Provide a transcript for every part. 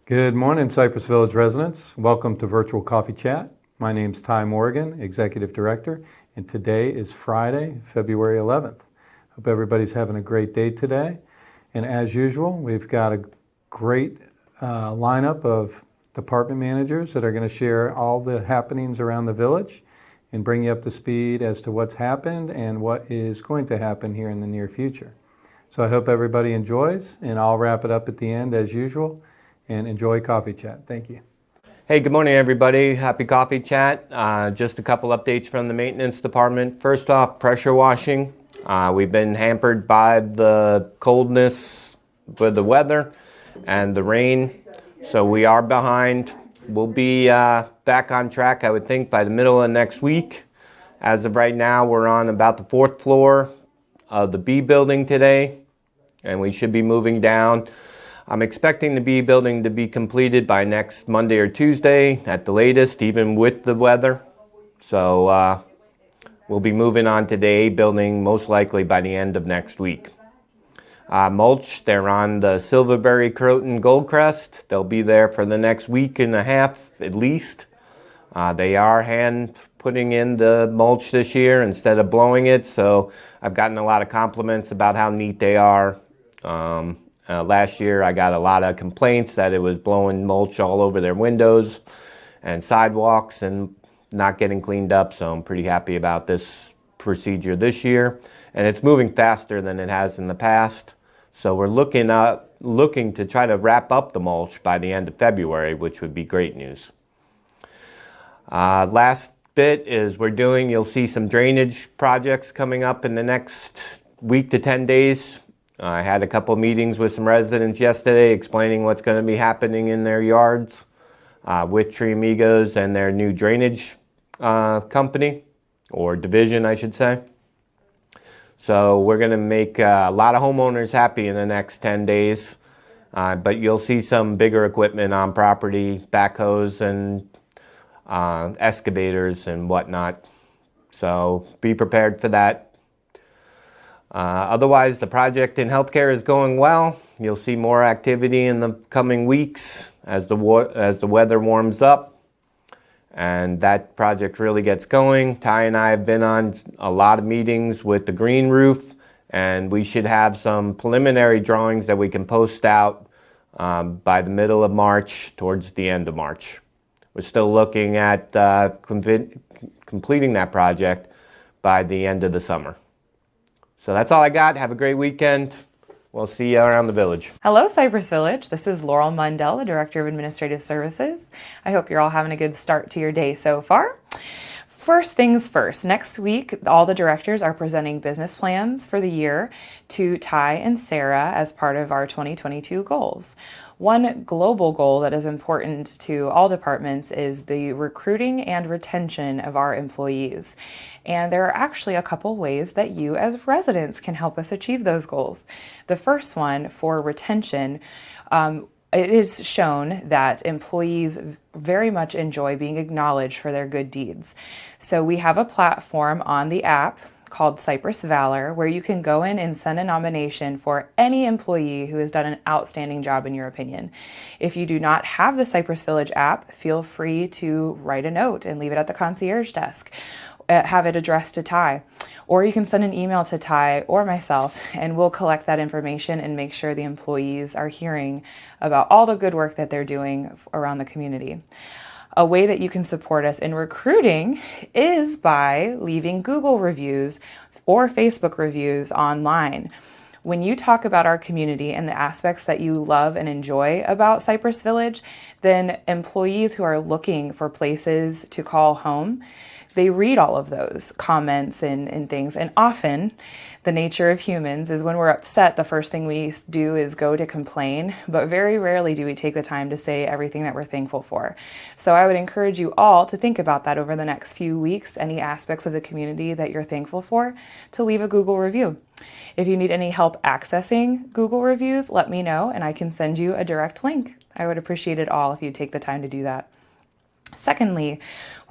Good morning, Cypress Village residents. Welcome to Virtual Coffee Chat. My name's Ty Morgan, Executive Director, and today is Friday, February 11th. Hope everybody's having a great day today. And as usual, we've got a great lineup of department managers that are going to share all the happenings around the village and bring you up to speed as to what's happened and what is going to happen here in the near future. So I hope everybody enjoys, and I'll wrap it up at the end as usual. And enjoy Coffee Chat. Thank you. Hey, good morning, everybody. Happy Coffee Chat. Just a couple updates from the maintenance department. First off, pressure washing. We've been hampered by the coldness with the weather and the rain, so we are behind. We'll be back on track, I would think, by the middle of next week. As of right now, we're on about the 4th floor of the B building today, and we should be moving down. I'm expecting the B building to be completed by next Monday or Tuesday at the latest, even with the weather. So we'll be moving on to the A building most likely by the end of next week. Mulch, they're on the Silverberry, Croton, Goldcrest. They'll be there for the next week and a half at least. They are hand putting in the mulch this year instead of blowing it, so I've gotten a lot of compliments about how neat they are. Last year I got a lot of complaints that it was blowing mulch all over their windows and sidewalks and not getting cleaned up, so I'm pretty happy about this procedure this year. And it's moving faster than it has in the past, so we're looking to try to wrap up the mulch by the end of February, which would be great news. Last bit is you'll see some drainage projects coming up in the next week to 10 days. I had a couple meetings with some residents yesterday explaining what's going to be happening in their yards with Tree Amigos and their new drainage company, or division, I should say. So we're going to make a lot of homeowners happy in the next 10 days, but you'll see some bigger equipment on property, backhoes and excavators and whatnot. So be prepared for that. Otherwise, the project in healthcare is going well. You'll see more activity in the coming weeks as the weather warms up and that project really gets going. Ty and I have been on a lot of meetings with the green roof, and we should have some preliminary drawings that we can post out by the middle of March, towards the end of March. We're still looking at completing that project by the end of the summer. So that's all I got. Have a great weekend. We'll see you around the village. Hello, Cypress Village. This is Laurel Mundell, the Director of Administrative Services. I hope you're all having a good start to your day so far. First things first, next week, all the directors are presenting business plans for the year to Ty and Sarah as part of our 2022 goals. One global goal that is important to all departments is the recruiting and retention of our employees. And there are actually a couple ways that you as residents can help us achieve those goals. The first one, for retention, it is shown that employees very much enjoy being acknowledged for their good deeds. So we have a platform on the app called Cypress Valor, where you can go in and send a nomination for any employee who has done an outstanding job in your opinion. If you do not have the Cypress Village app, feel free to write a note and leave it at the concierge desk. Have it addressed to Ty. Or you can send an email to Ty or myself, and we'll collect that information and make sure the employees are hearing about all the good work that they're doing around the community. A way that you can support us in recruiting is by leaving Google reviews or Facebook reviews online. When you talk about our community and the aspects that you love and enjoy about Cypress Village, then employees who are looking for places to call home, they read all of those comments and things. And often the nature of humans is when we're upset, the first thing we do is go to complain, but very rarely do we take the time to say everything that we're thankful for. So I would encourage you all to think about that over the next few weeks, any aspects of the community that you're thankful for, to leave a Google review. If you need any help accessing Google reviews, let me know and I can send you a direct link. I would appreciate it all if you'd take the time to do that. Secondly,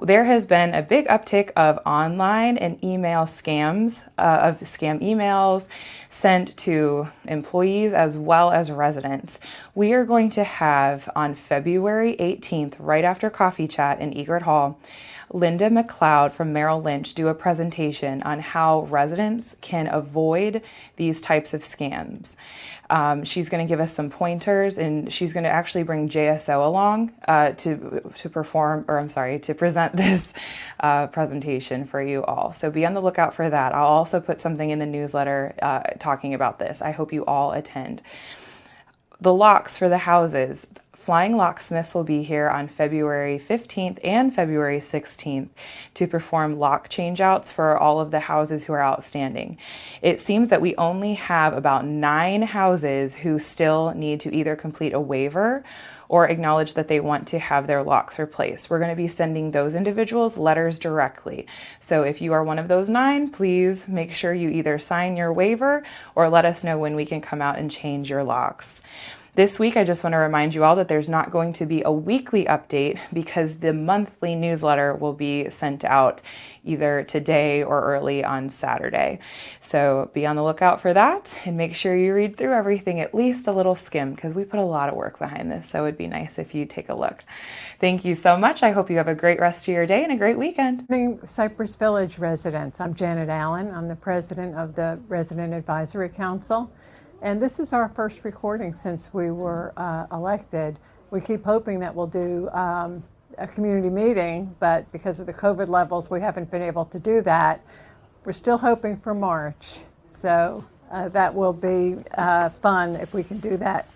there has been a big uptick of online and email scams, of scam emails sent to employees as well as residents. We are going to have on February 18th, right after Coffee Chat in Egret Hall, Linda McLeod from Merrill Lynch do a presentation on how residents can avoid these types of scams. She's going to give us some pointers, and she's going to actually bring JSO along to present this presentation for you all. So be on the lookout for that. I'll also put something in the newsletter talking about this. I hope you all attend. The locks for the houses. Flying Locksmiths will be here on February 15th and February 16th to perform lock changeouts for all of the houses who are outstanding. It seems that we only have about 9 houses who still need to either complete a waiver or acknowledge that they want to have their locks replaced. We're going to be sending those individuals letters directly. So if you are one of those 9, please make sure you either sign your waiver or let us know when we can come out and change your locks. This week, I just want to remind you all that there's not going to be a weekly update because the monthly newsletter will be sent out either today or early on Saturday. So be on the lookout for that and make sure you read through everything, at least a little skim, because we put a lot of work behind this. So it'd be nice if you take a look. Thank you so much. I hope you have a great rest of your day and a great weekend. Cypress Village residents. I'm Janet Allen. I'm the president of the Resident Advisory Council. And this is our first recording since we were elected. We keep hoping that we'll do a community meeting, but because of the COVID levels, we haven't been able to do that. We're still hoping for March. So that will be fun if we can do that.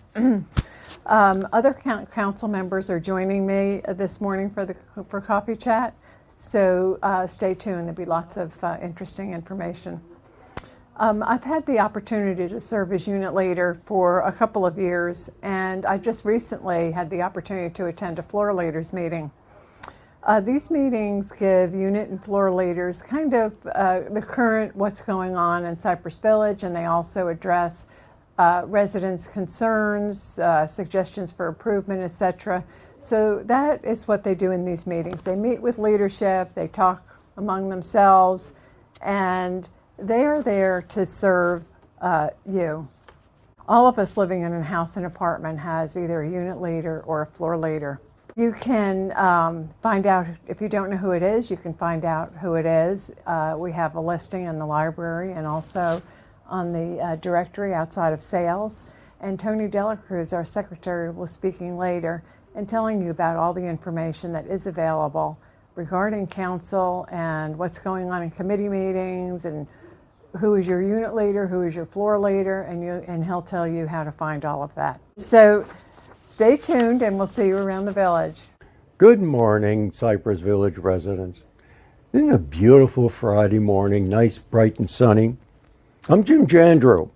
Other council members are joining me this morning for Coffee Chat. So stay tuned. There'll be lots of interesting information. I've had the opportunity to serve as unit leader for a couple of years, and I just recently had the opportunity to attend a floor leaders meeting. These meetings give unit and floor leaders kind of the current what's going on in Cypress Village, and they also address residents' concerns, suggestions for improvement, etc. So that is what they do in these meetings. They meet with leadership, they talk among themselves, and they are there to serve you. All of us living in a house and apartment has either a unit leader or a floor leader. You can find out, if you don't know who it is, you can find out who it is. We have a listing in the library and also on the directory outside of sales. And Tony Delacruz, our secretary, will be speaking later and telling you about all the information that is available regarding council and what's going on in committee meetings and who is your unit leader, who is your floor leader, and he'll tell you how to find all of that. So stay tuned and we'll see you around the village. Good morning, Cypress Village residents. Isn't it a beautiful Friday morning, nice, bright and sunny? I'm Jim Jandreau.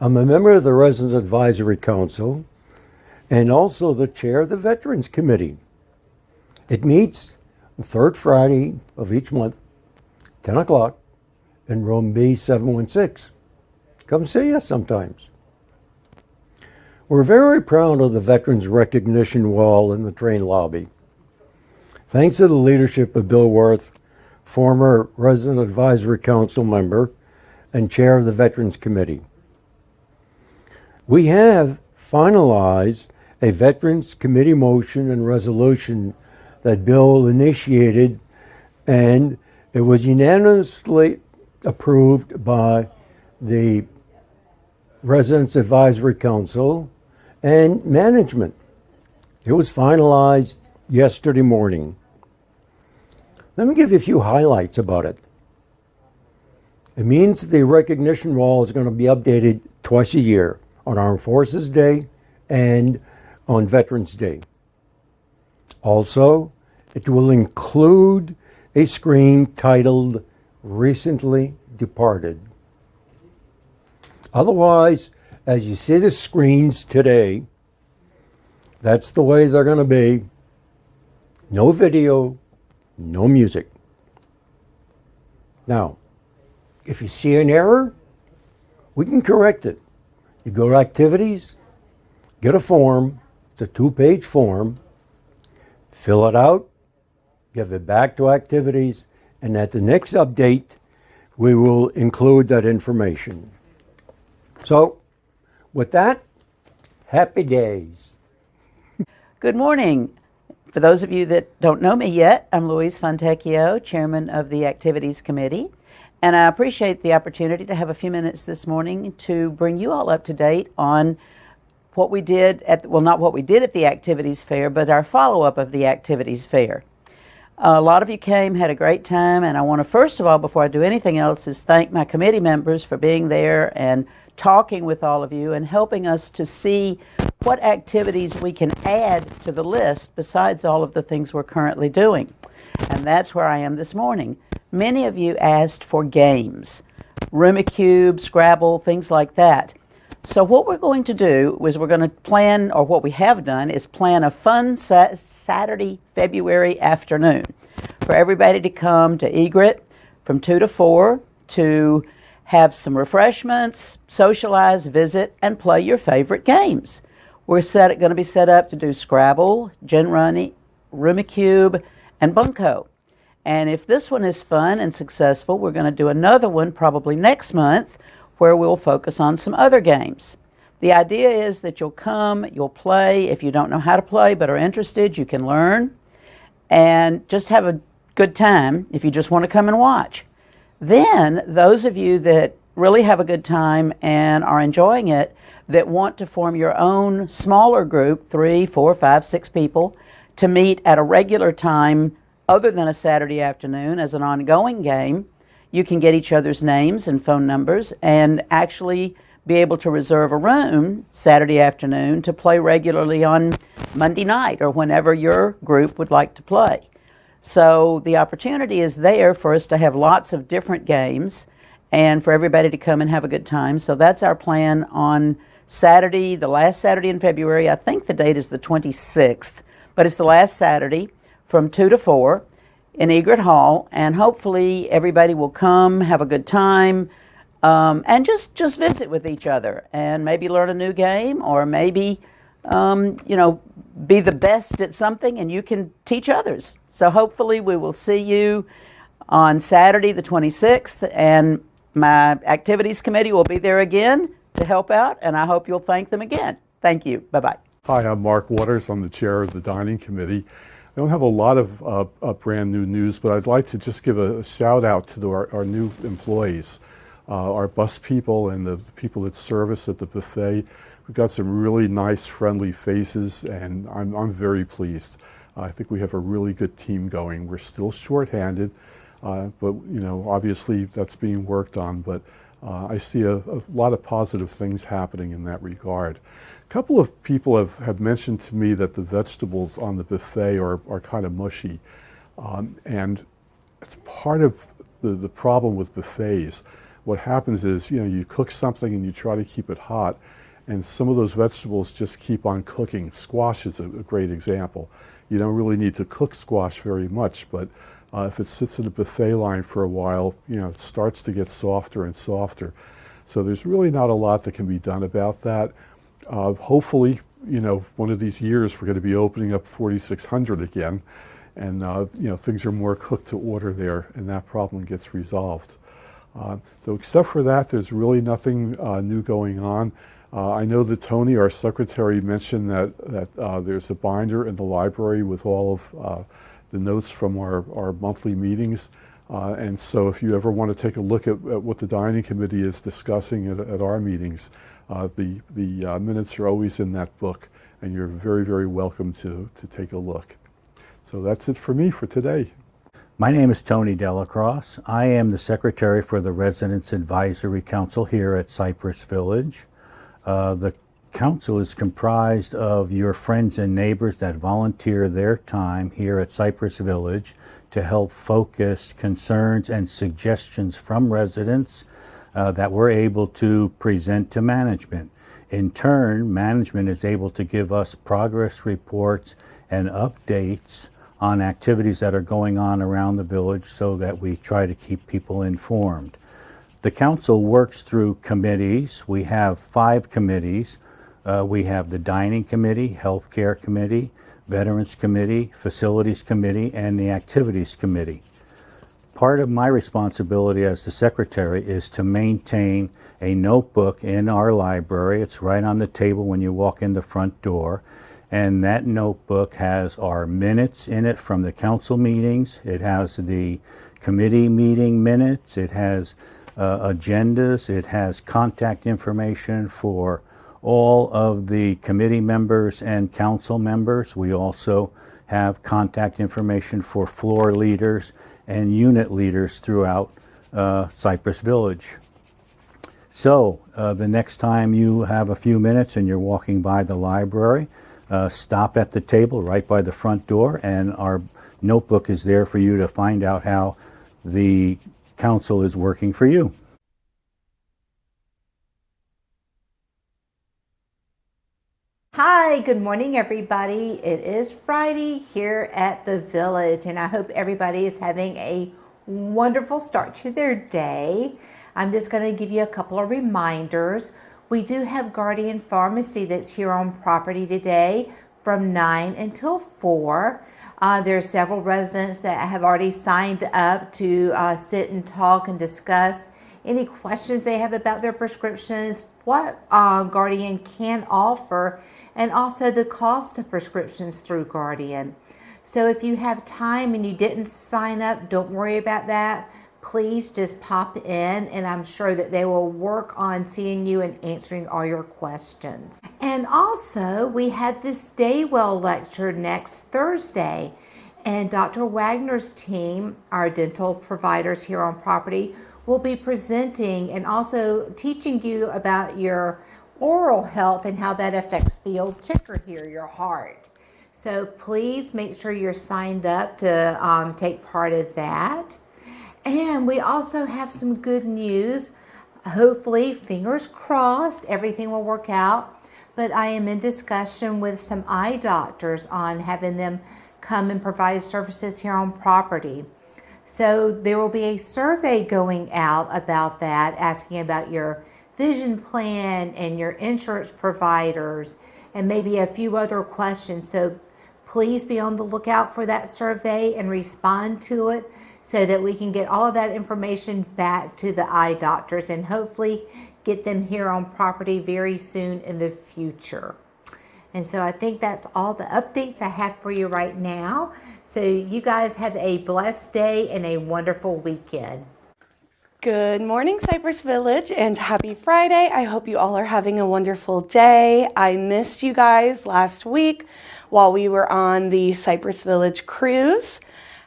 I'm a member of the Residents Advisory Council and also the chair of the Veterans Committee. It meets the third Friday of each month, 10 o'clock. In room B716. Come see us sometimes. We're very proud of the Veterans Recognition Wall in the train lobby. Thanks to the leadership of Bill Worth, former Resident Advisory Council member and chair of the Veterans Committee. We have finalized a Veterans Committee motion and resolution that Bill initiated, and it was unanimously approved by the Residents Advisory Council and management. It was finalized yesterday morning. Let me give you a few highlights about it. It means the recognition wall is going to be updated twice a year, on Armed Forces Day and on Veterans Day. Also, it will include a screen titled Recently Departed. Otherwise, as you see the screens today, that's the way they're going to be. No video, no music. Now, if you see an error, we can correct it. You go to Activities, get a form. It's a 2-page form. Fill it out, give it back to activities, and at the next update, we will include that information. So, with that, happy days. Good morning. For those of you that don't know me yet, I'm Louise Fontecchio, Chairman of the Activities Committee, and I appreciate the opportunity to have a few minutes this morning to bring you all up to date on what we did at, well, not what we did at the Activities Fair, but our follow-up of the Activities Fair. A lot of you came, had a great time, and I want to, first of all, before I do anything else, is thank my committee members for being there and talking with all of you and helping us to see what activities we can add to the list besides all of the things we're currently doing. And that's where I am this morning. Many of you asked for games, Rumicube, Scrabble, things like that. So what we're going to do is we're going to plan, or what we have done is plan a fun Saturday, February afternoon for everybody to come to Egret from 2 to 4 to have some refreshments, socialize, visit, and play your favorite games. We're going to be set up to do Scrabble, Gin Rummy, Rumicube, and Bunko. And if this one is fun and successful, we're going to do another one probably next month where we'll focus on some other games. The idea is that you'll come, you'll play. If you don't know how to play but are interested, you can learn and just have a good time if you just want to come and watch. Then those of you that really have a good time and are enjoying it, that want to form your own smaller group, 3, 4, 5, 6 people, to meet at a regular time other than a Saturday afternoon as an ongoing game, you can get each other's names and phone numbers and actually be able to reserve a room Saturday afternoon to play regularly on Monday night or whenever your group would like to play. So the opportunity is there for us to have lots of different games and for everybody to come and have a good time. So that's our plan on Saturday, the last Saturday in February. I think the date is the 26th, but it's the last Saturday from 2 to 4 in Egret Hall, and hopefully everybody will come, have a good time, and just visit with each other and maybe learn a new game or maybe, be the best at something and you can teach others. So hopefully we will see you on Saturday the 26th, and my Activities Committee will be there again to help out, and I hope you'll thank them again. Thank you. Bye-bye. Hi, I'm Mark Waters. I'm the chair of the Dining Committee. I don't have a lot of brand new news, but I'd like to just give a shout out to our new employees, our bus people and the people that service at the buffet. We've got some really nice, friendly faces, and I'm very pleased. I think we have a really good team going. We're still shorthanded, but obviously that's being worked on. But I see a lot of positive things happening in that regard. A couple of people have mentioned to me that the vegetables on the buffet are kind of mushy, and it's part of the problem with buffets. What happens is, you cook something and you try to keep it hot, and some of those vegetables just keep on cooking. Squash is a great example. You don't really need to cook squash very much, but if it sits in a buffet line for a while, it starts to get softer and softer. So there's really not a lot that can be done about that. Hopefully, one of these years we're going to be opening up 4600 again, and things are more cooked to order there, and that problem gets resolved. So except for that, there's really nothing new going on. I know that Tony, our secretary, mentioned that there's a binder in the library with all of the notes from our monthly meetings. And so if you ever want to take a look at what the Dining Committee is discussing at our meetings, the minutes are always in that book, and you're very, very welcome to take a look. So that's it for me for today. My name is Tony Delacrosse. I am the Secretary for the Residents Advisory Council here at Cypress Village. The council is comprised of your friends and neighbors that volunteer their time here at Cypress Village to help focus concerns and suggestions from residents that we're able to present to management. In turn, management is able to give us progress reports and updates on activities that are going on around the village so that we try to keep people informed. The council works through committees. We have 5 committees. We have the Dining Committee, Healthcare Committee. Veterans Committee, Facilities Committee, and the Activities Committee. Part of my responsibility as the secretary is to maintain a notebook in our library. It's right on the table when you walk in the front door. And that notebook has our minutes in it from the council meetings. It has the committee meeting minutes. It has agendas. It has contact information for all of the committee members and council members. We also have contact information for floor leaders and unit leaders throughout Cypress Village. So the next time you have a few minutes and you're walking by the library, stop at the table right by the front door, and our notebook is there for you to find out how the council is working for you. Hi, good morning everybody. It is Friday here at the Village, and I hope everybody is having a wonderful start to their day. I'm just going to give you a couple of reminders. We do have Guardian Pharmacy that's here on property today from 9 until 4. There are several residents that have already signed up to sit and talk and discuss any questions they have about their prescriptions, what Guardian can offer, and also the cost of prescriptions through Guardian. So if you have time and you didn't sign up, don't worry about that. Please just pop in, and I'm sure that they will work on seeing you and answering all your questions. And also, we have this Stay Well lecture next Thursday, and Dr. Wagner's team, our dental providers here on property, will be presenting and also teaching you about your oral health and how that affects the old ticker here, your heart. So please make sure you're signed up to take part of that. And we also have some good news. Hopefully, fingers crossed, everything will work out. But I am in discussion with some eye doctors on having them come and provide services here on property. So there will be a survey going out about that, asking about your vision plan and your insurance providers and maybe a few other questions. So please be on the lookout for that survey and respond to it so that we can get all of that information back to the eye doctors and hopefully get them here on property very soon in the future. And so I think that's all the updates I have for you right now. So you guys have a blessed day and a wonderful weekend. Good morning, Cypress Village, and happy Friday. I hope you all are having a wonderful day. I missed you guys last week while we were on the Cypress Village cruise.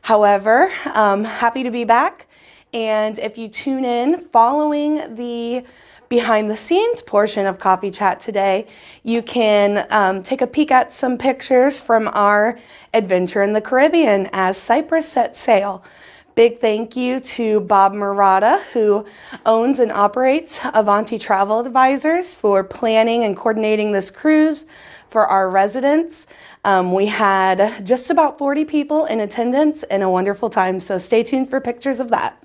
However, happy to be back. And if you tune in following the behind the scenes portion of Coffee Chat today, you can take a peek at some pictures from our adventure in the Caribbean as Cypress set sail. Big thank you to Bob Murata, who owns and operates Avanti Travel Advisors, for planning and coordinating this cruise for our residents. We had just about 40 people in attendance and a wonderful time, so stay tuned for pictures of that.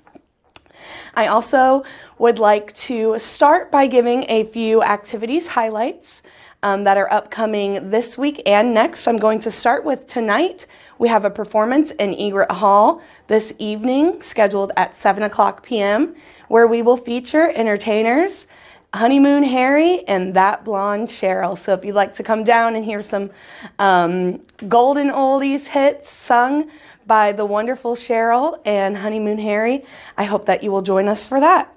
I also would like to start by giving a few activities highlights that are upcoming this week and next. I'm going to start with tonight. We have a performance in Egret Hall this evening, scheduled at 7:00 p.m., where we will feature entertainers Honeymoon Harry and That Blonde Cheryl. So if you'd like to come down and hear some golden oldies hits sung by the wonderful Cheryl and Honeymoon Harry, I hope that you will join us for that.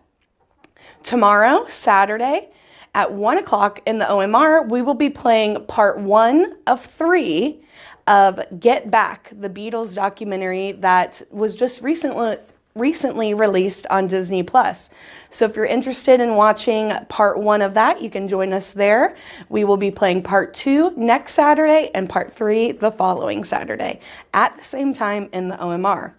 Tomorrow, Saturday, at 1 o'clock in the OMR, we will be playing part 1 of 3 of Get Back, the Beatles documentary that was just recently released on Disney+. So if you're interested in watching part 1 of that, you can join us there. We will be playing part 2 next Saturday and part 3 the following Saturday at the same time in the OMR.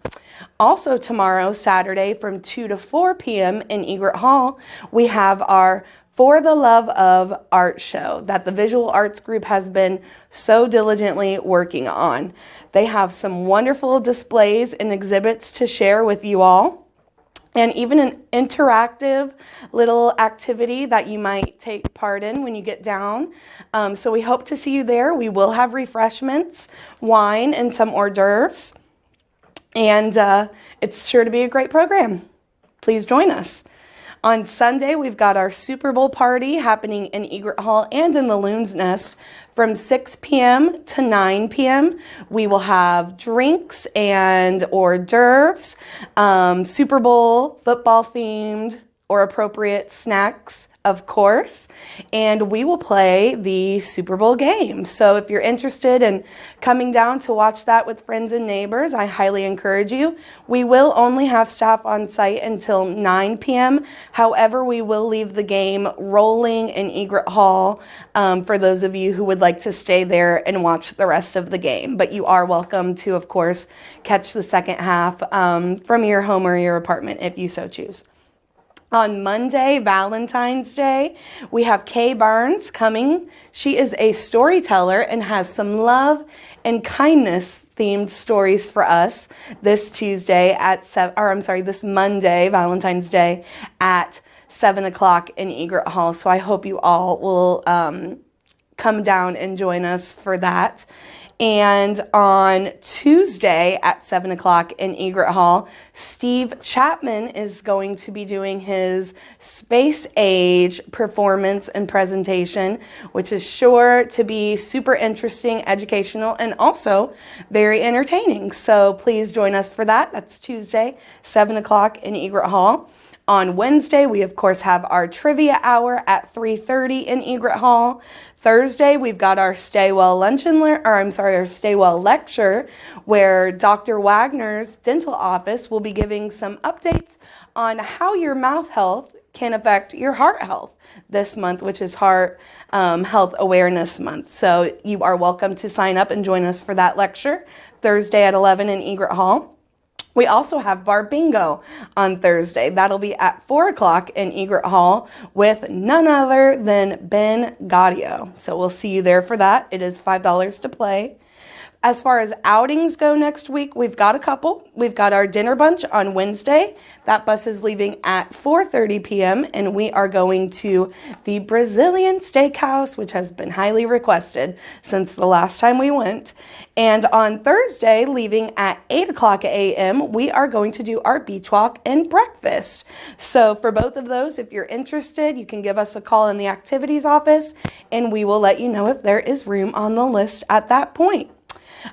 Also tomorrow, Saturday, from 2 to 4 p.m. in Egret Hall, we have our For the Love of Art show that the Visual Arts Group has been so diligently working on. They have some wonderful displays and exhibits to share with you all. and even an interactive little activity that you might take part in when you get down. So we hope to see you there. We will have refreshments, wine, and some hors d'oeuvres. And it's sure to be a great program. Please join us. On Sunday, we've got our Super Bowl party happening in Egret Hall and in the Loon's Nest from 6 p.m. to 9 p.m. We will have drinks and hors d'oeuvres, Super Bowl football themed or appropriate snacks, of course, and we will play the Super Bowl game. So if you're interested in coming down to watch that with friends and neighbors, I highly encourage you. We will only have staff on site until 9 p.m. However, we will leave the game rolling in Egret Hall for those of you who would like to stay there and watch the rest of the game. But you are welcome to, of course, catch the second half from your home or your apartment if you so choose. On Monday, Valentine's Day, we have Kay Barnes coming. She is a storyteller and has some love and kindness themed stories for us this this Monday, Valentine's Day at 7 o'clock in Egret Hall. So I hope you all will come down and join us for that. And on Tuesday at 7 o'clock in Egret Hall, Steve Chapman is going to be doing his Space Age performance and presentation, which is sure to be super interesting, educational, and also very entertaining. So please join us for that. That's Tuesday, 7 o'clock in Egret Hall. On Wednesday, we of course have our trivia hour at 3:30 in Egret Hall. Thursday, we've got our Stay Well lecture, where Dr. Wagner's dental office will be giving some updates on how your mouth health can affect your heart health this month, which is Heart Health Awareness Month. So you are welcome to sign up and join us for that lecture Thursday at 11 in Egret Hall. We also have Bar Bingo on Thursday. That'll be at 4 o'clock in Egret Hall with none other than Ben Gaudio. So we'll see you there for that. It is $5 to play. As far as outings go next week, we've got a couple. We've got our dinner bunch on Wednesday. That bus is leaving at 4:30 p.m. and we are going to the Brazilian Steakhouse, which has been highly requested since the last time we went. And on Thursday, leaving at 8 o'clock a.m., we are going to do our beach walk and breakfast. So for both of those, if you're interested, you can give us a call in the activities office and we will let you know if there is room on the list at that point.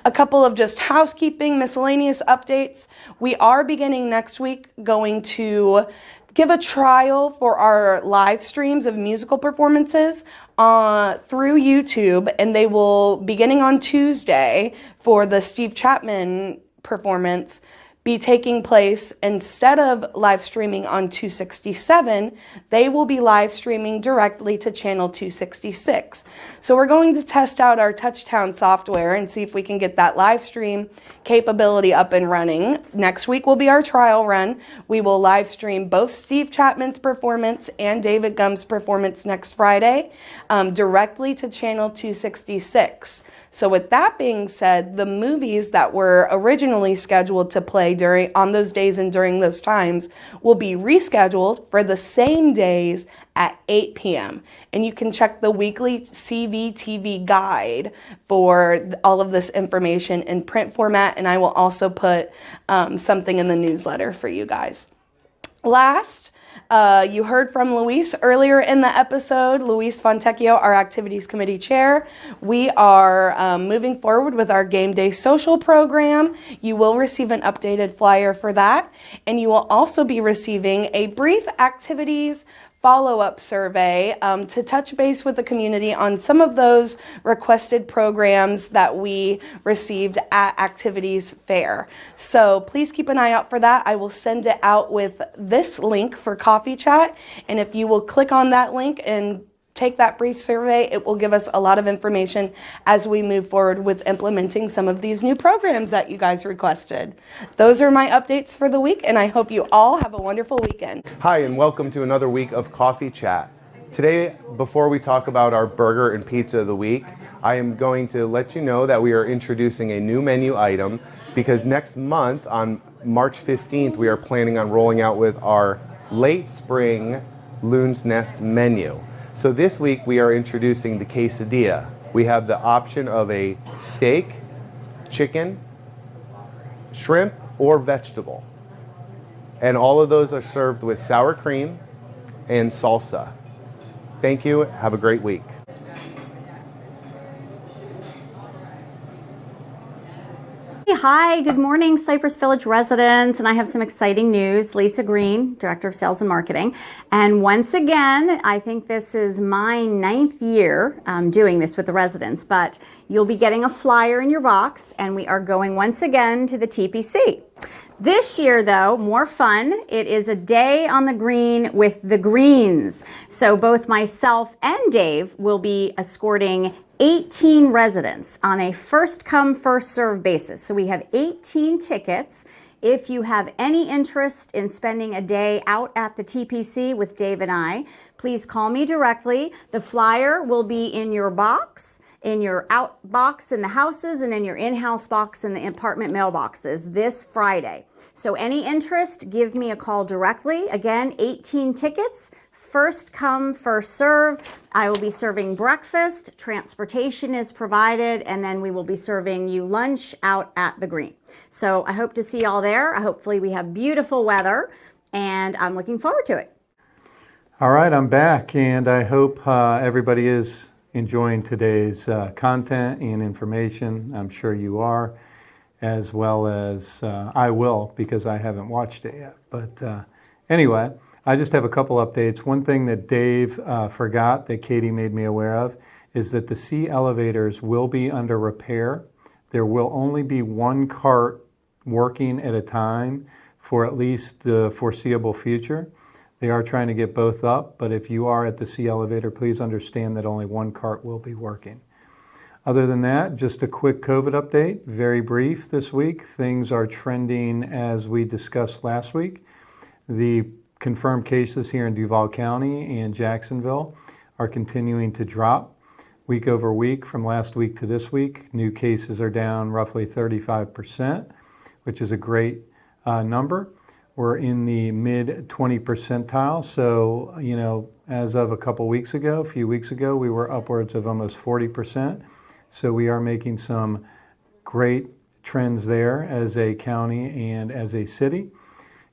A couple of just housekeeping, miscellaneous updates. We are beginning next week going to give a trial for our live streams of musical performances through YouTube, and they will, beginning on Tuesday for the Steve Chapman performance, be taking place instead of live streaming on 267, they will be live streaming directly to channel 266. So we're going to test out our Touchdown software and see if we can get that live stream capability up and running. Next week will be our trial run. We will live stream both Steve Chapman's performance and David Gumb's performance next Friday directly to channel 266. So with that being said, the movies that were originally scheduled to play on those days and during those times will be rescheduled for the same days at 8 p.m. And you can check the weekly CVTV guide for all of this information in print format, and I will also put something in the newsletter for you guys. Last, you heard from Louise earlier in the episode, Louise Fontecchio, our Activities Committee Chair. We are moving forward with our Game Day Social program. You will receive an updated flyer for that, and you will also be receiving a brief activities follow-up survey to touch base with the community on some of those requested programs that we received at Activities Fair. So please keep an eye out for that. I will send it out with this link for Coffee Chat, and if you will click on that link and take that brief survey, it will give us a lot of information as we move forward with implementing some of these new programs that you guys requested. Those are my updates for the week, and I hope you all have a wonderful weekend. Hi, and welcome to another week of Coffee Chat. Today, before we talk about our burger and pizza of the week, I am going to let you know that we are introducing a new menu item because next month on March 15th, we are planning on rolling out with our late spring Loon's Nest menu. So this week we are introducing the quesadilla. We have the option of a steak, chicken, shrimp, or vegetable. And all of those are served with sour cream and salsa. Thank you. Have a great week. Hi, good morning, Cypress Village residents, and I have some exciting news. Lisa Green, Director of Sales and Marketing, and once again, I think this is my 9th year doing this with the residents, but you'll be getting a flyer in your box, and we are going once again to the TPC. This year, though, more fun. It is a day on the green with the Greens. So both myself and Dave will be escorting 18 residents on a first-come, first-served basis. So we have 18 tickets. If you have any interest in spending a day out at the TPC with Dave and I, please call me directly. The flyer will be in your box, in your out box in the houses, and in your in-house box in the apartment mailboxes this Friday. So any interest, give me a call directly. Again, 18 tickets, first come, first serve. I will be serving breakfast, transportation is provided, and then we will be serving you lunch out at the Green. So I hope to see y'all there. Hopefully we have beautiful weather, and I'm looking forward to it. All right, I'm back, and I hope everybody is enjoying today's content and information. I'm sure you are, as well as I will, because I haven't watched it yet. But anyway, I just have a couple updates. One thing that Dave forgot that Katie made me aware of is that the C elevators will be under repair. There will only be one cart working at a time for at least the foreseeable future. They are trying to get both up, but if you are at the C elevator, please understand that only one cart will be working. Other than that, just a quick COVID update, very brief this week. Things are trending as we discussed last week. The confirmed cases here in Duval County and Jacksonville are continuing to drop week over week from last week to this week. New cases are down roughly 35%, which is a great number. We're in the mid 20 percentile. So, as of a few weeks ago, we were upwards of almost 40%. So we are making some great trends there as a county and as a city.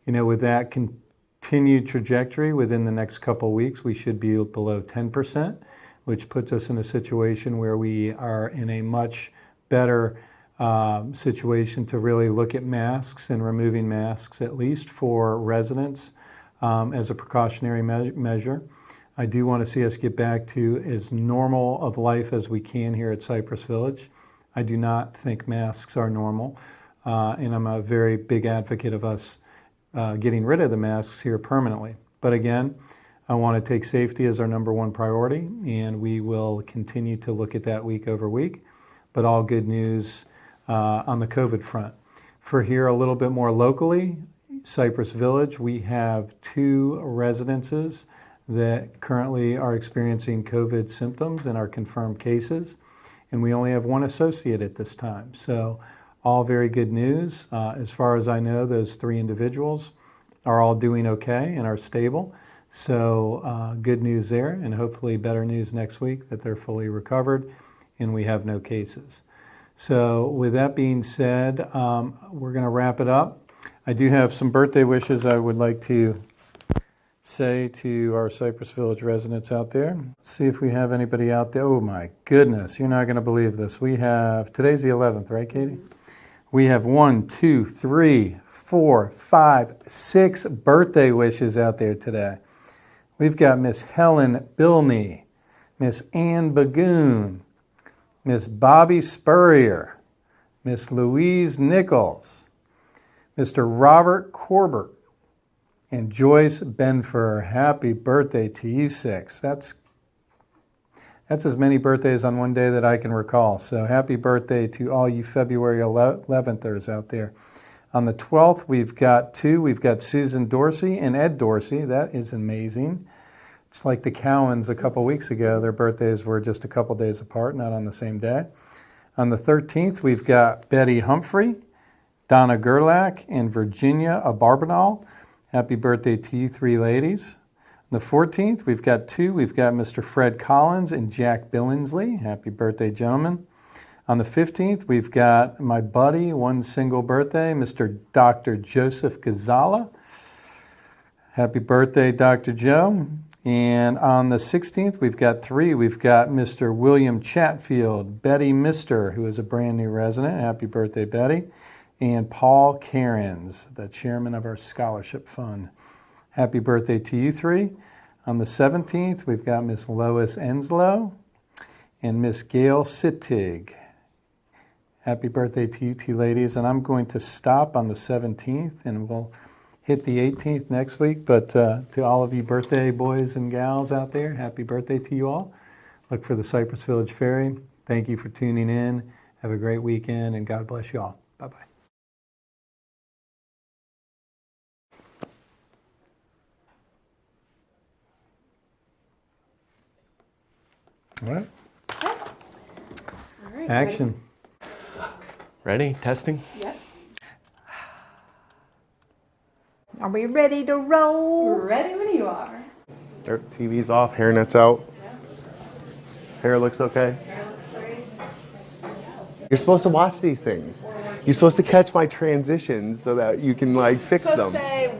With that continued trajectory within the next couple of weeks, we should be below 10%, which puts us in a situation where we are in a much better situation to really look at masks and removing masks, at least for residents, as a precautionary measure. I do want to see us get back to as normal of life as we can here at Cypress Village. I do not think masks are normal, and I'm a very big advocate of us getting rid of the masks here permanently. But again, I want to take safety as our number one priority, and we will continue to look at that week over week. But all good news on the COVID front. For here a little bit more locally, Cypress Village, we have 2 residences that currently are experiencing COVID symptoms and are confirmed cases, and we only have 1 associate at this time. So all very good news. As far as I know, those 3 individuals are all doing okay and are stable. So good news there, and hopefully better news next week that they're fully recovered and we have no cases. So with that being said, we're going to wrap it up. I do have some birthday wishes I would like to say to our Cypress Village residents out there. Let's see if we have anybody out there. Oh my goodness, you're not going to believe this. We have, today's the 11th, right, Katie? We have 1, 2, 3, 4, 5, 6 birthday wishes out there today. We've got Miss Helen Bilney, Miss Ann Bagoon, Miss Bobby Spurrier, Miss Louise Nichols, Mr. Robert Corbett, and Joyce Benfer. Happy birthday to you 6. That's as many birthdays on one day that I can recall. So happy birthday to all you February 11thers out there. On the 12th, we've got 2. We've got Susan Dorsey and Ed Dorsey. That is amazing. Just like the Cowens a couple weeks ago, their birthdays were just a couple days apart, not on the same day. On the 13th, we've got Betty Humphrey, Donna Gerlach and Virginia Abarbanal. Happy birthday to you three ladies. On the 14th, we've got two. We've got Mr. Fred Collins and Jack Billingsley. Happy birthday, gentlemen. On the 15th, we've got my buddy, one single birthday, Mr. Dr. Joseph Gazala. Happy birthday, Dr. Joe. And on the 16th, we've got three. We've got Mr. William Chatfield, Betty Mister, who is a brand new resident. Happy birthday, Betty. And Paul Cairns, the chairman of our scholarship fund. Happy birthday to you three. On the 17th, we've got Miss Lois Enslow and Miss Gail Sittig. Happy birthday to you two ladies. And I'm going to stop on the 17th, and we'll hit the 18th next week. But to all of you birthday boys and gals out there, happy birthday to you all. Look for the Cypress Village Ferry. Thank you for tuning in. Have a great weekend, and God bless you all. Bye-bye. All right. Action. Ready? Testing? Yep. Are we ready to roll? Ready when you are. TV's off, hairnet's out. Hair looks okay. You're supposed to watch these things. You're supposed to catch my transitions so that you can like fix them. Say